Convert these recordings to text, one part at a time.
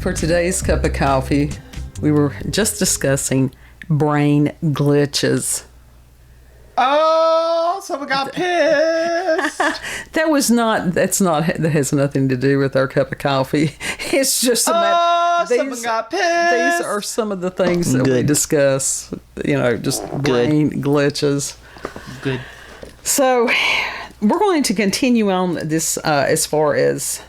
For today's cup of coffee, we were just discussing brain glitches. Oh, someone got pissed. That has nothing to do with our cup of coffee. It's just someone got pissed. These are some of the things that we discuss, just brain glitches. Good. So we're going to continue on this as far as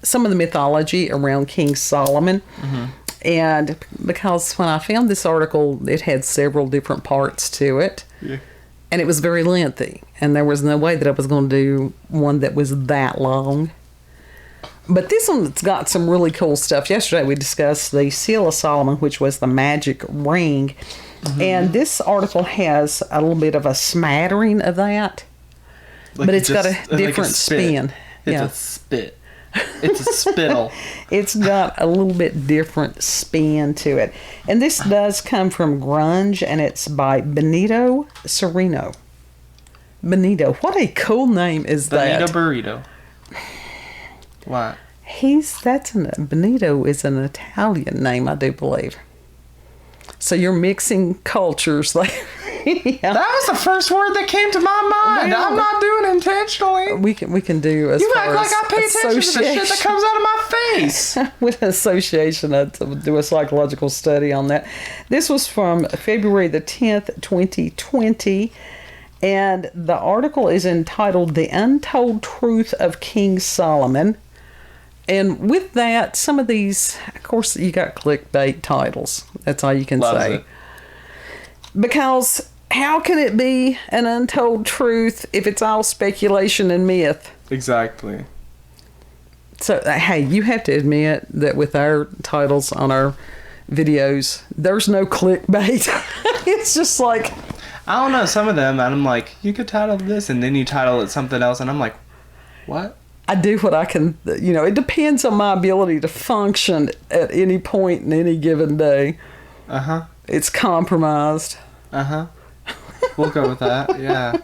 some of the mythology around King Solomon. Mm-hmm. And because when I found this article, it had several different parts to it. Yeah. And it was very lengthy. And there was no way that I was going to do one that was that long. But this one's got some really cool stuff. Yesterday we discussed the Seal of Solomon, which was the magic ring. Mm-hmm. And this article has a little bit of a smattering of that. But it's got a different spin. It's a spit. It's a spittle. It's got a little bit different spin to it. And this does come from Grunge, and it's by Benito Cereno. Benito. What a cool name is that? Benito Burrito. What? Benito is an Italian name, I do believe. So you're mixing cultures there. Yeah. That was the first word that came to my mind. I'm not doing it intentionally. We can do as you far act like as I pay attention to the shit that comes out of my face. With association, I'd do a psychological study on that. This was from February the 10th, 2020. And the article is entitled The Untold Truth of King Solomon. And with that, some of these, of course, you got clickbait titles. That's all you can say. It. Because how can it be an untold truth if it's all speculation and myth? Exactly. So, hey, you have to admit that with our titles on our videos, there's no clickbait. It's just like... I don't know, some of them, and I'm like, you could title this, and then you title it something else, and I'm like, what? I do what I can, it depends on my ability to function at any point in any given day. Uh-huh. It's compromised. Uh-huh. We'll go with that, yeah.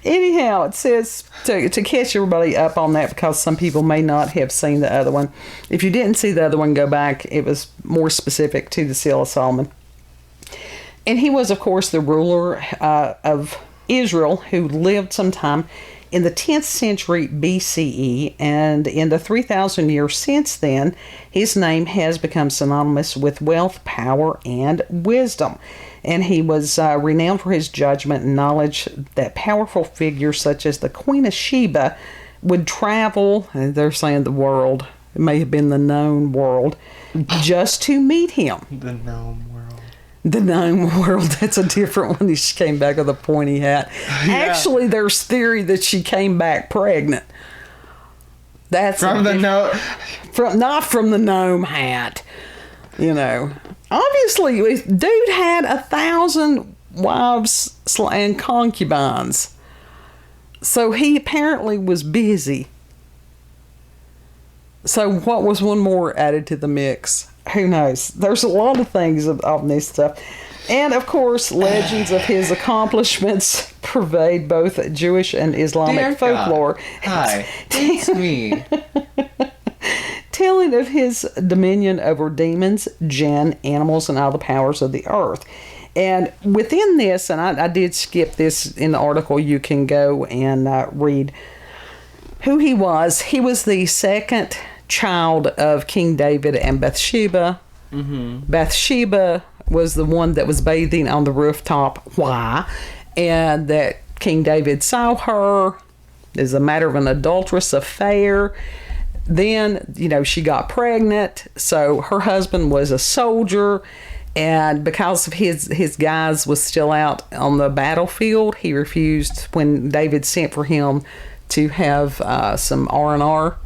Anyhow, it says, to catch everybody up on that, because some people may not have seen the other one. If you didn't see the other one, go back. It was more specific to the Seal of Solomon. And he was, of course, the ruler of Israel who lived sometime in the 10th century BCE, and in the 3,000 years since then, his name has become synonymous with wealth, power, and wisdom. And he was renowned for his judgment and knowledge that powerful figures such as the Queen of Sheba would travel, and they're saying the world, it may have been the known world, just to meet him. The known world. The gnome world, that's a different one. She came back with a pointy hat. Yeah. Actually, there's theory that she came back pregnant. That's from the gnome. Not from the gnome hat. Obviously, dude had 1,000 wives and concubines. So he apparently was busy. So what was one more added to the mix? Who knows? There's a lot of things on this stuff. And, of course, legends of his accomplishments pervade both Jewish and Islamic folklore. God. Hi, it's me. Telling of his dominion over demons, jinn, animals, and all the powers of the earth. And within this, and I did skip this in the article, you can go and read who he was. He was the second child of King David and Bathsheba. Mm-hmm. Bathsheba was the one that was bathing on the rooftop. Why? And that King David saw her as a matter of an adulterous affair. Then, she got pregnant. So her husband was a soldier. And because of his guys was still out on the battlefield, he refused when David sent for him to have some R&R.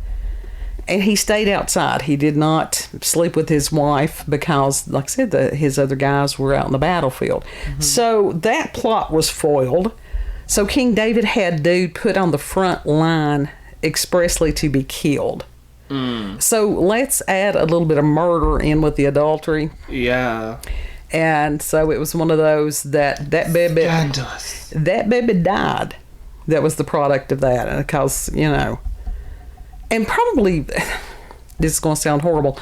And he stayed outside. He did not sleep with his wife because, like I said, his other guys were out in the battlefield. Mm-hmm. So that plot was foiled. So King David had dude put on the front line expressly to be killed. Mm. So let's add a little bit of murder in with the adultery. Yeah. And so it was one of those that baby... Scandalous. That baby died. That was the product of that. And because, and probably, this is going to sound horrible,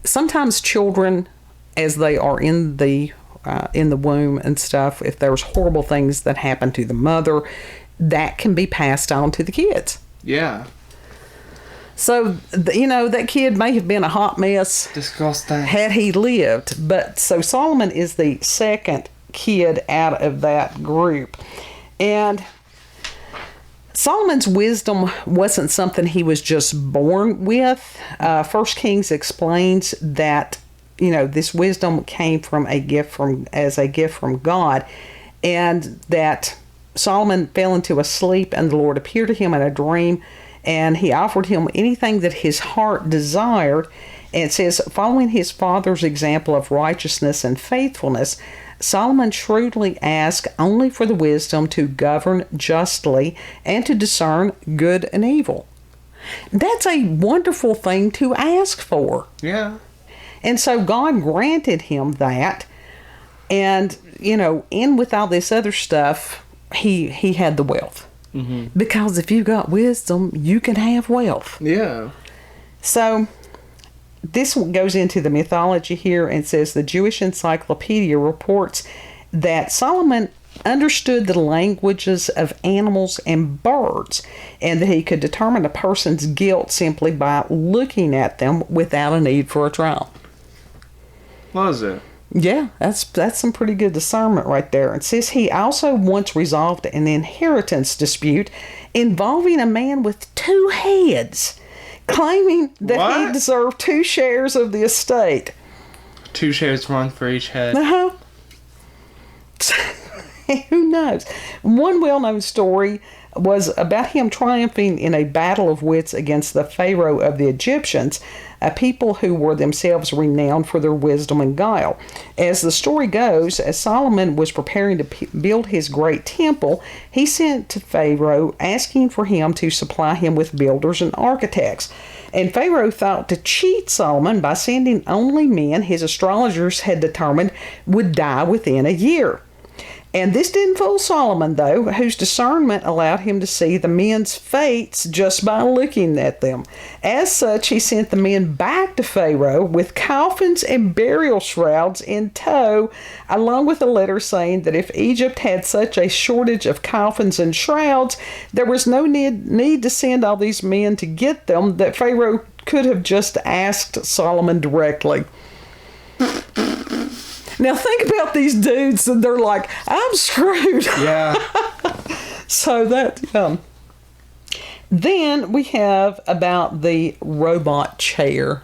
sometimes children, as they are in the womb and stuff, if there's horrible things that happen to the mother, that can be passed on to the kids. Yeah. So, that kid may have been a hot mess. Disgusting. Had he lived. But so Solomon is the second kid out of that group. And Solomon's wisdom wasn't something he was just born with. First Kings explains that, this wisdom came from a gift from God, and that Solomon fell into a sleep, and the Lord appeared to him in a dream, and he offered him anything that his heart desired. And it says, following his father's example of righteousness and faithfulness, Solomon shrewdly asked only for the wisdom to govern justly and to discern good and evil. That's a wonderful thing to ask for. Yeah. And so God granted him that. And, in with all this other stuff, he had the wealth. Mm-hmm. Because if you got wisdom, you can have wealth. Yeah. So this goes into the mythology here and says the Jewish Encyclopedia reports that Solomon understood the languages of animals and birds, and that he could determine a person's guilt simply by looking at them without a need for a trial. What is it? Yeah, that's some pretty good discernment right there. It says he also once resolved an inheritance dispute involving a man with 2 heads, claiming that he deserved 2 shares of the estate. 2 shares, 1 for each head. Uh-huh. Who knows? One well-known story was about him triumphing in a battle of wits against the Pharaoh of the Egyptians, a people who were themselves renowned for their wisdom and guile. As the story goes, as Solomon was preparing to build his great temple, he sent to Pharaoh asking for him to supply him with builders and architects. And Pharaoh thought to cheat Solomon by sending only men his astrologers had determined would die within a year. And this didn't fool Solomon, though, whose discernment allowed him to see the men's fates just by looking at them. As such, he sent the men back to Pharaoh with coffins and burial shrouds in tow, along with a letter saying that if Egypt had such a shortage of coffins and shrouds, there was no need to send all these men to get them, that Pharaoh could have just asked Solomon directly. Now think about these dudes, and they're like, I'm screwed. Yeah. So that, then we have about the robot chair.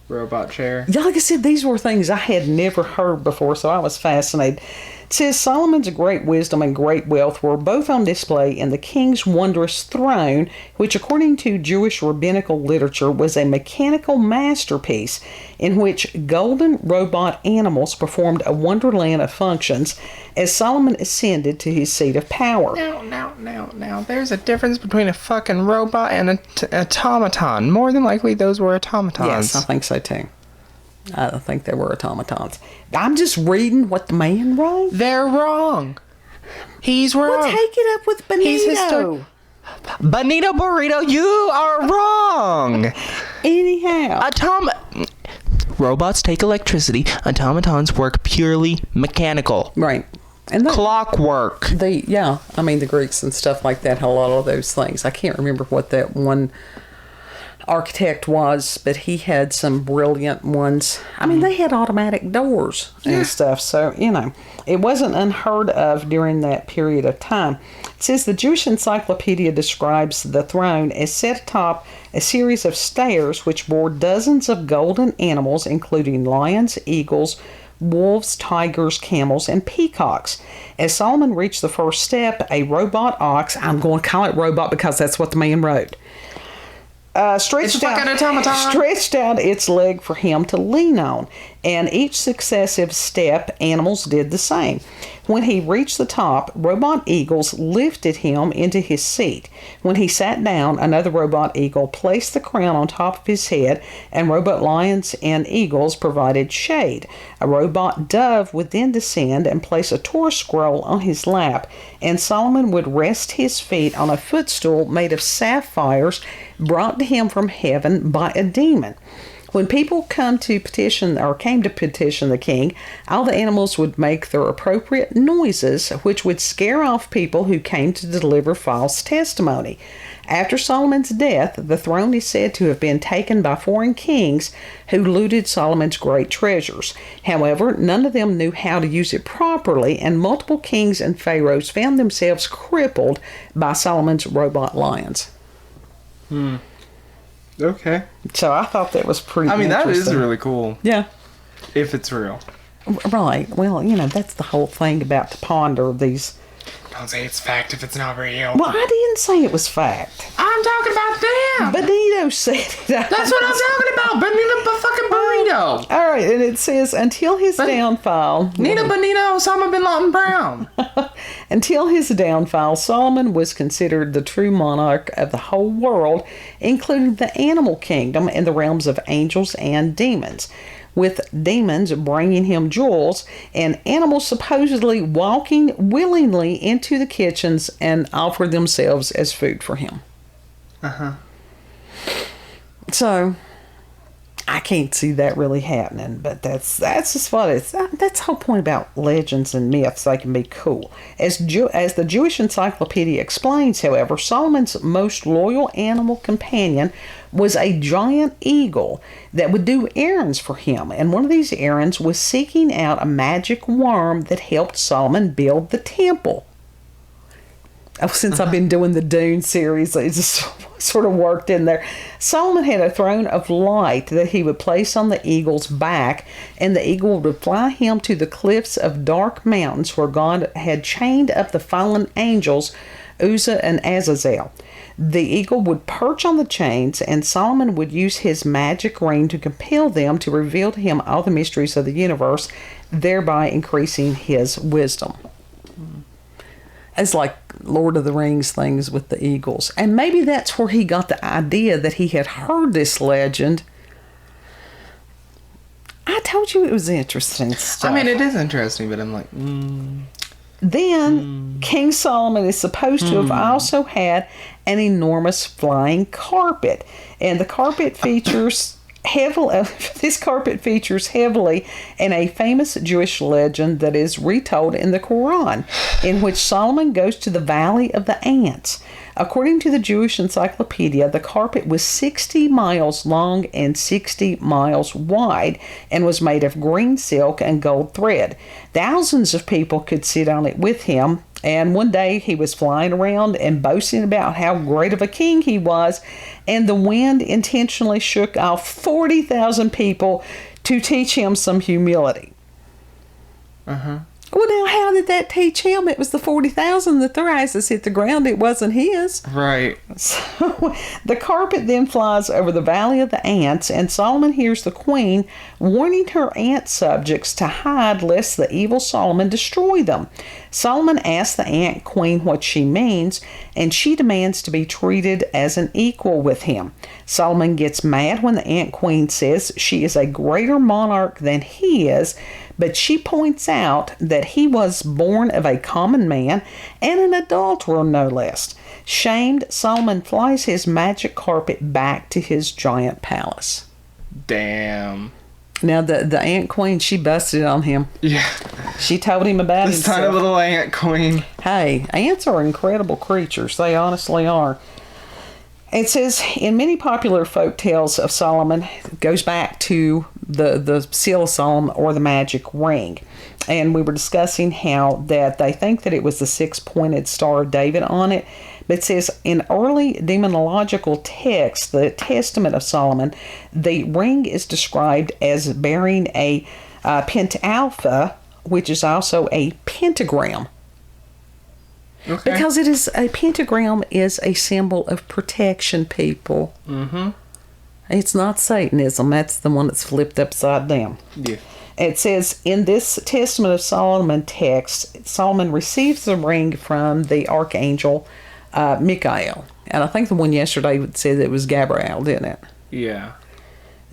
Robot chair. Yeah, like I said, these were things I had never heard before, so I was fascinated. It says Solomon's great wisdom and great wealth were both on display in the king's wondrous throne, which according to Jewish rabbinical literature was a mechanical masterpiece in which golden robot animals performed a wonderland of functions as Solomon ascended to his seat of power. Now, there's a difference between a fucking robot and an automaton. More than likely, those were automatons. Yes, I think so too. I think they were automatons. I'm just reading what the man wrote. They're wrong. He's wrong. Well, take it up with Benito. Benito Burrito, you are wrong. Anyhow. Robots take electricity. Automatons work purely mechanical. Right. And clockwork. The Greeks and stuff like that had a lot of those things. I can't remember what that one architect was, but he had some brilliant ones. They had automatic doors and stuff, so it wasn't unheard of during that period of time. It says the Jewish Encyclopedia describes the throne as set atop a series of stairs which bore dozens of golden animals, including lions, eagles, wolves, tigers, camels, and peacocks. As Solomon reached the first step, a robot ox, I'm going to call it robot because that's what the man wrote, stretched out its leg for him to lean on, and each successive step, animals did the same. When he reached the top, robot eagles lifted him into his seat. When he sat down, another robot eagle placed the crown on top of his head, and robot lions and eagles provided shade. A robot dove would then descend and place a Torah scroll on his lap, and Solomon would rest his feet on a footstool made of sapphires brought to him from heaven by a demon. When people came to petition the king, all the animals would make their appropriate noises, which would scare off people who came to deliver false testimony. After Solomon's death, the throne is said to have been taken by foreign kings who looted Solomon's great treasures. However, none of them knew how to use it properly, and multiple kings and pharaohs found themselves crippled by Solomon's robot lions. Okay. So I thought that was pretty interesting. That is really cool. Yeah. If it's real. Right. Well, that's the whole thing about to ponder these. Don't say it's fact if it's not real. Well, I didn't say it was fact. I'm talking about them. Benito said it. That's what I'm talking about. Benito fucking burrito. All right, and it says, until his downfall... Benito Osama bin Laden Brown. Until his downfall, Solomon was considered the true monarch of the whole world, including the animal kingdom and the realms of angels and demons, with demons bringing him jewels and animals supposedly walking willingly into the kitchens and offer themselves as food for him. So, I can't see that really happening, but that's just what it's. That's the whole point about legends and myths. They can be cool. As the Jewish Encyclopedia explains, however, Solomon's most loyal animal companion was a giant eagle that would do errands for him, and one of these errands was seeking out a magic worm that helped Solomon build the temple. Since I've been doing the Dune series, it just sort of worked in there. Solomon had a throne of light that he would place on the eagle's back, and the eagle would fly him to the cliffs of dark mountains where God had chained up the fallen angels, Uzzah and Azazel. The eagle would perch on the chains, and Solomon would use his magic ring to compel them to reveal to him all the mysteries of the universe, thereby increasing his wisdom. It's like Lord of the Rings things with the eagles. And maybe that's where he got the idea that he had heard this legend. I told you it was interesting stuff. It is interesting, but I'm like, Then, King Solomon is supposed to have also had an enormous flying carpet. And the carpet features... This carpet features heavily in a famous Jewish legend that is retold in the Quran, in which Solomon goes to the Valley of the Ants. According to the Jewish Encyclopedia, the carpet was 60 miles long and 60 miles wide and was made of green silk and gold thread. Thousands of people could sit on it with him, and one day he was flying around and boasting about how great of a king he was, and the wind intentionally shook off 40,000 people to teach him some humility. Well, now, how did that teach him? It was the 40,000 that their asses hit the ground. It wasn't his. Right. So, the carpet then flies over the Valley of the Ants, and Solomon hears the queen warning her ant subjects to hide lest the evil Solomon destroy them. Solomon asks the ant queen what she means, and she demands to be treated as an equal with him. Solomon gets mad when the ant queen says she is a greater monarch than he is, but she points out that he was born of a common man and an adulterer, no less. Shamed, Solomon flies his magic carpet back to his giant palace. Damn. Now, the ant queen, she busted on him. Yeah. She told him about this himself. Tiny little ant queen. Hey, ants are incredible creatures. They honestly are. It says, in many popular folk tales of Solomon, it goes back to the Seal of Solomon or the magic ring. And we were discussing how that they think that it was the six-pointed Star of David on it. But it says, in early demonological texts, the Testament of Solomon, the ring is described as bearing a pentalpha, which is also a pentagram. Okay. Because it is a pentagram is a symbol of protection, people. Mm-hmm. It's not Satanism. That's the one that's flipped upside down. Yeah. It says, in this Testament of Solomon text, Solomon receives the ring from the archangel Michael. And I think the one yesterday said it was Gabriel, didn't it? Yeah.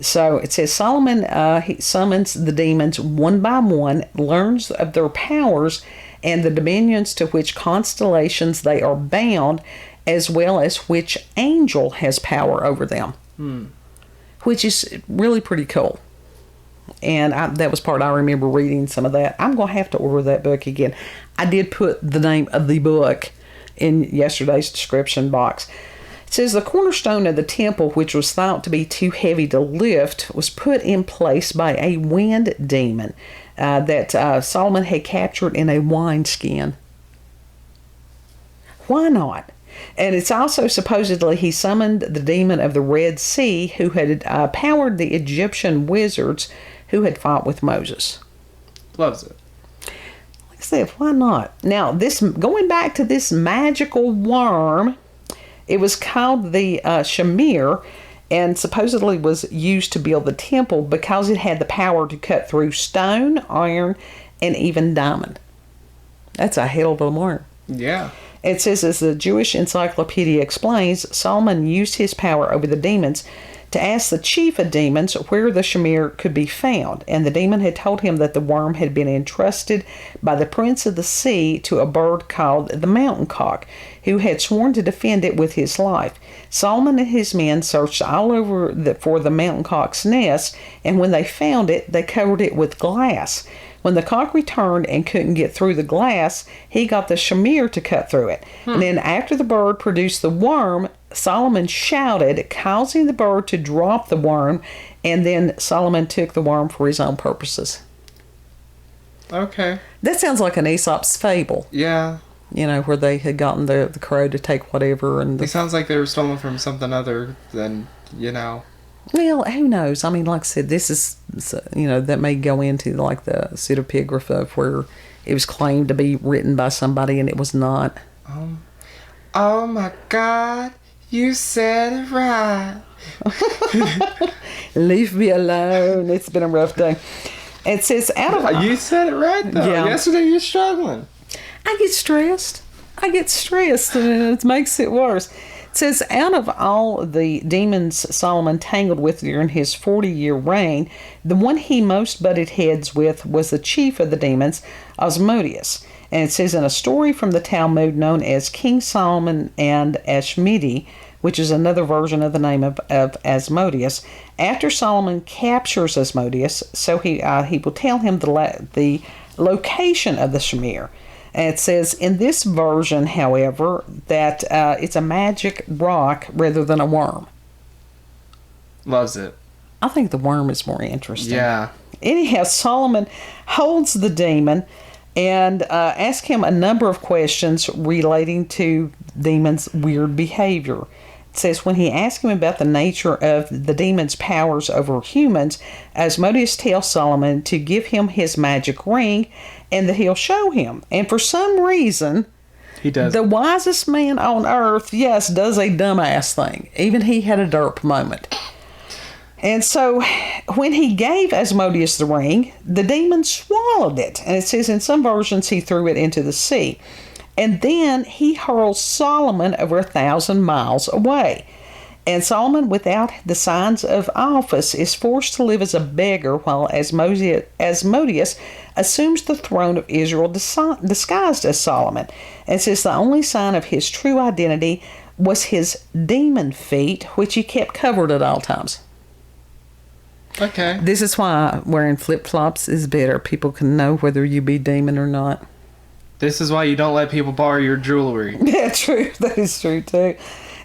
So it says Solomon he summons the demons one by one, learns of their powers and the dominions to which constellations they are bound, as well as which angel has power over them. which is really pretty cool. And that was part I remember reading some of that. I'm going to have to order that book again. I did put the name of the book in yesterday's description box. It says the cornerstone of the temple, which was thought to be too heavy to lift, was put in place by a wind demon that Solomon had captured in a wineskin. Why not? And it's also supposedly he summoned the demon of the Red Sea, who had powered the Egyptian wizards who had fought with Moses. Loves it. Like I said, why not? Now, going back to this magical worm, it was called the shamir, and supposedly was used to build the temple because it had the power to cut through stone, iron, and even diamond. That's a hell of a worm. Yeah. It says, as the Jewish Encyclopedia explains, Solomon used his power over the demons to ask the chief of demons where the shamir could be found, and the demon had told him that the worm had been entrusted by the prince of the sea to a bird called the mountain cock, who had sworn to defend it with his life. Solomon and his men searched all over for the mountain cock's nest, and when they found it, they covered it with glass. When the cock returned and couldn't get through the glass, he got the shamir to cut through it. And then after the bird produced the worm, Solomon shouted, causing the bird to drop the worm, and then Solomon took the worm for his own purposes. Okay. That sounds like an Aesop's fable. Yeah. You know, where they had gotten the crow to take whatever. And It sounds like they were stolen from something other than, Well, who knows? I mean, like I said, this is, that may go into like the pseudepigrapha where it was claimed to be written by somebody and it was not. Oh my God, you said it right. Leave me alone. It's been a rough day. It says out of... You said it right, though. Yeah. Yesterday you were struggling. I get stressed and it makes it worse. It says, out of all the demons Solomon tangled with during his 40-year reign, the one he most butted heads with was the chief of the demons, Asmodeus. And it says in a story from the Talmud known as King Solomon and Ashmedi, which is another version of the name of Asmodeus, after Solomon captures Asmodeus, so he will tell him the location of the shamir. And it says in this version, however, that it's a magic rock rather than a worm. Loves it. I think the worm is more interesting. Yeah. Anyhow, Solomon holds the demon and asks him a number of questions relating to demon's weird behavior. It says when he asks him about the nature of the demon's powers over humans, Asmodeus tells Solomon to give him his magic ring and that he'll show him. And for some reason, he does. The wisest man on earth, yes, does a dumbass thing. Even he had a derp moment. And so when he gave Asmodeus the ring, the demon swallowed it. And it says in some versions he threw it into the sea. And then he hurls Solomon over 1,000 miles away. And Solomon, without the signs of office, is forced to live as a beggar while Asmodeus assumes the throne of Israel disguised as Solomon. And says the only sign of his true identity was his demon feet, which he kept covered at all times. Okay. This is why wearing flip-flops is better. People can know whether you be demon or not. This is why you don't let people borrow your jewelry. Yeah, true. That is true, too.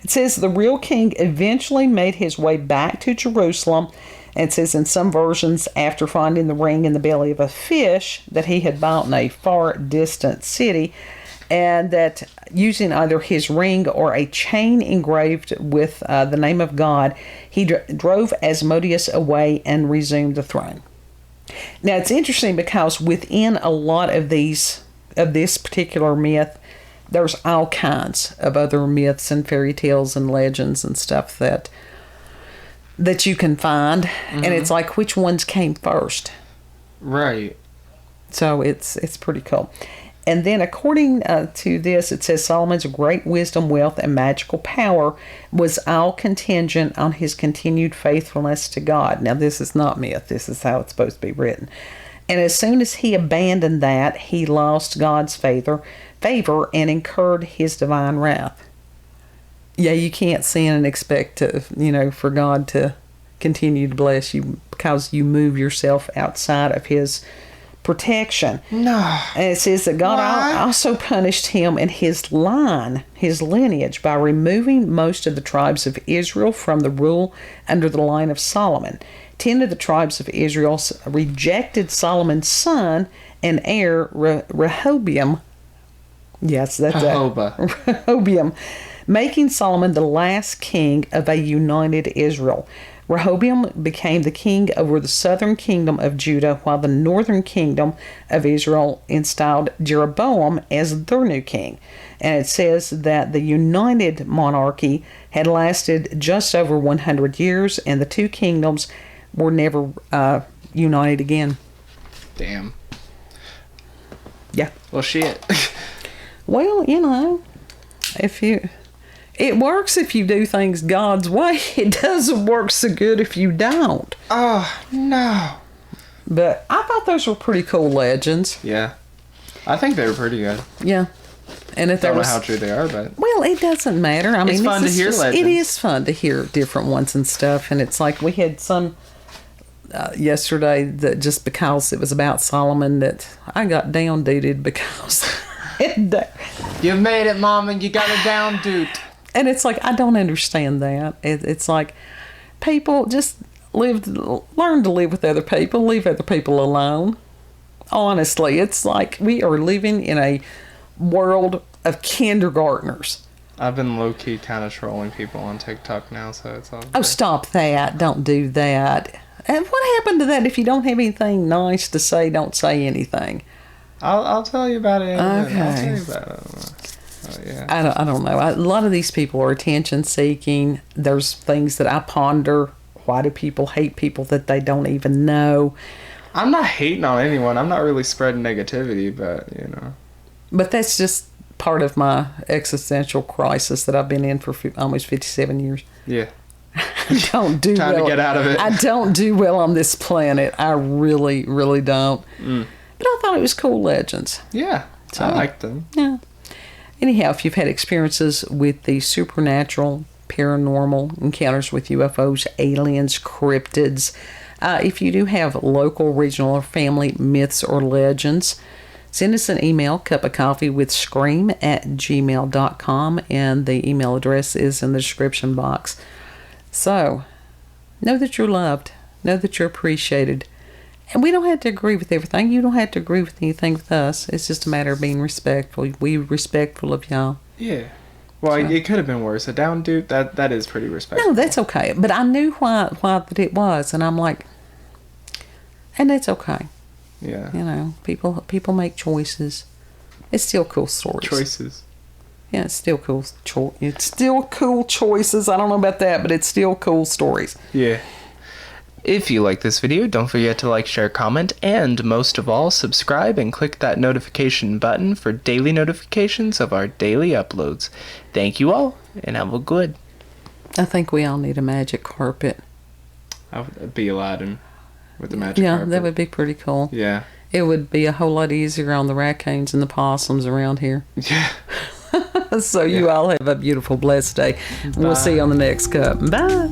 It says the real king eventually made his way back to Jerusalem. And it says in some versions, after finding the ring in the belly of a fish that he had bought in a far distant city, and that using either his ring or a chain engraved with the name of God, he drove Asmodeus away and resumed the throne. Now, it's interesting because within a lot of this particular myth, there's all kinds of other myths and fairy tales and legends and stuff that you can find. Mm-hmm. And it's like, which ones came first? Right. So it's pretty cool. And then according to this, it says Solomon's great wisdom, wealth, and magical power was all contingent on his continued faithfulness to God. Now, this is not myth. This is how it's supposed to be written. And as soon as he abandoned that, he lost God's favor and incurred his divine wrath. Yeah, you can't sin and expect to, for God to continue to bless you because you move yourself outside of his protection. No. And it says that God Why? also punished him and his line, his lineage, by removing most of the tribes of Israel from the rule under the line of Solomon. 10 of the tribes of Israel rejected Solomon's son and heir Rehoboam. Yes, that's Rehoboam, making Solomon the last king of a united Israel. Rehoboam became the king over the southern kingdom of Judah, while the northern kingdom of Israel installed Jeroboam as their new king. And it says that the united monarchy had lasted just over 100 years, and the two kingdoms were never united again. Damn. Yeah. Well, shit. Well, you know, it works if you do things God's way. It doesn't work so good if you don't. Oh, no. But I thought those were pretty cool legends. Yeah. I think they were pretty good. Yeah. And if I don't know how true they are, but... Well, it doesn't matter. I mean, it's fun to hear legends. It is fun to hear different ones and stuff. And it's like we had some yesterday that just because it was about Solomon that I got down duted because... You made it, Mom, and you got it down, dude. And it's like, I don't understand that. It's like, people just learn to live with other people, leave other people alone. Honestly, it's like we are living in a world of kindergartners. I've been low-key kind of trolling people on TikTok now, so it's all good. Oh, stop that. Don't do that. And what happened to that? If you don't have anything nice to say, don't say anything. I'll tell you about it in a minute. Okay. I'll tell you about it. Yeah. I don't know. A lot of these people are attention seeking. There's things that I ponder. Why do people hate people that they don't even know? I'm not hating on anyone. I'm not really spreading negativity, but, you know. But that's just part of my existential crisis that I've been in for almost 57 years. Yeah. I don't do Time well. to get out of it. I don't do well on this planet. I really, really don't. But I thought it was cool legends. Yeah. So, I liked them. Yeah. Anyhow, if you've had experiences with the supernatural, paranormal encounters with UFOs, aliens, cryptids, if you do have local, regional, or family myths or legends, send us an email, cupofcoffeewithscream@gmail.com, and the email address is in the description box. So, know that you're loved. Know that you're appreciated. And we don't have to agree with everything. You don't have to agree with anything with us. It's just a matter of being respectful. We're respectful of y'all. Yeah. Well, it could have been worse. A down dude, that is pretty respectful. No, that's okay. But I knew why that it was, and I'm like, and that's okay. Yeah. You know, people make choices. It's still cool stories. Choices. Yeah, it's still cool. It's still cool choices. I don't know about that, but it's still cool stories. Yeah. If you like this video, don't forget to like, share, comment, and most of all, subscribe and click that notification button for daily notifications of our daily uploads. Thank you all, and have a good. I think we all need a magic carpet. I would be Aladdin with the magic Yeah, carpet. that would be pretty cool. Yeah. It would be a whole lot easier on the raccoons and the possums around here. Yeah. So you all have a beautiful, blessed day. We'll see you on the next cup. Bye.